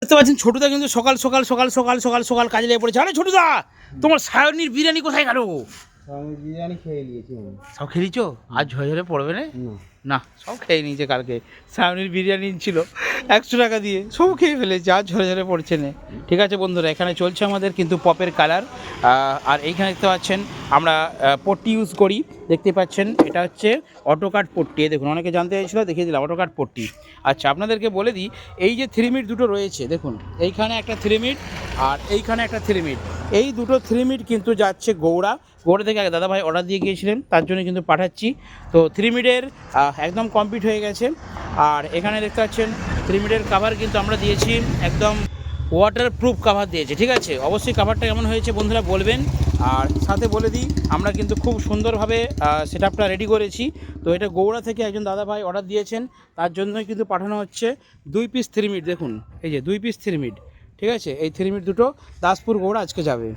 দেখতে পাচ্ছেন ছোটুদা কিন্তু সকাল সকাল সকাল সকাল সকাল সকাল কাজে লেগে পড়েছে। আরে ছোটুদা, তোমার সায়নির বিরিয়ানি কোথায় গেল? আমি বিরিয়ানি খেয়ে নিয়েছি। সব খেয়ে নিচ্ছ? আজ ঝরে পড়বে না? না, সব খেয়ে নিয়েছে। কালকে সায়নির বিরিয়ানি ছিল 100 টাকা দিয়ে, সব খেয়ে ফেলেছে, আজ ঝরে পড়ছে না। ঠিক আছে বন্ধুরা, এখানে চলছে আমাদের কিন্তু পপের কালার। আর এইখানে দেখতে পাচ্ছেন আমরা পট্টি ইউজ করি, দেখতে পাচ্ছেন এটা হচ্ছে অটোকাট পট্টি। দেখুন, অনেকে জানতে চাইছিল, দেখিয়ে দিলাম অটোকাট পট্টি। আচ্ছা, আপনাদেরকে বলে দিই, এই যে 3 মিট দুটো রয়েছে, দেখুন এইখানে একটা 3 মিট আর এইখানে একটা 3 মিট, এই দুটো 3 মিট কিন্তু যাচ্ছে গৌড়া থেকে। আগে দাদাভাই অর্ডার দিয়ে গিয়েছিলেন, তার জন্য কিন্তু পাঠাচ্ছি। তো 3 মিটের একদম কমপ্লিট হয়ে গেছে। আর এখানে দেখতে পাচ্ছেন 3 মিটের কাভার কিন্তু আমরা দিয়েছি, একদম ওয়াটারপ্রুফ কাভার দিয়েছে। ঠিক আছে, অবশ্যই কাভারটা কেমন হয়েছে বন্ধুরা বলবেন। আর সাথে বলে দিই, আমরা কিন্তু খুব সুন্দরভাবে সেটআপটা রেডি করেছি। তো এটা গৌড়া থেকে একজন দাদাভাই অর্ডার দিয়েছেন, তার জন্যই কিন্তু পাঠানো হচ্ছে 2 পিস 3 মিট। দেখুন এই যে 2 পিস 3 মিট, ঠিক আছে, এই 3 মিট দুটো দাসপুর গৌড়া আজকে যাবে।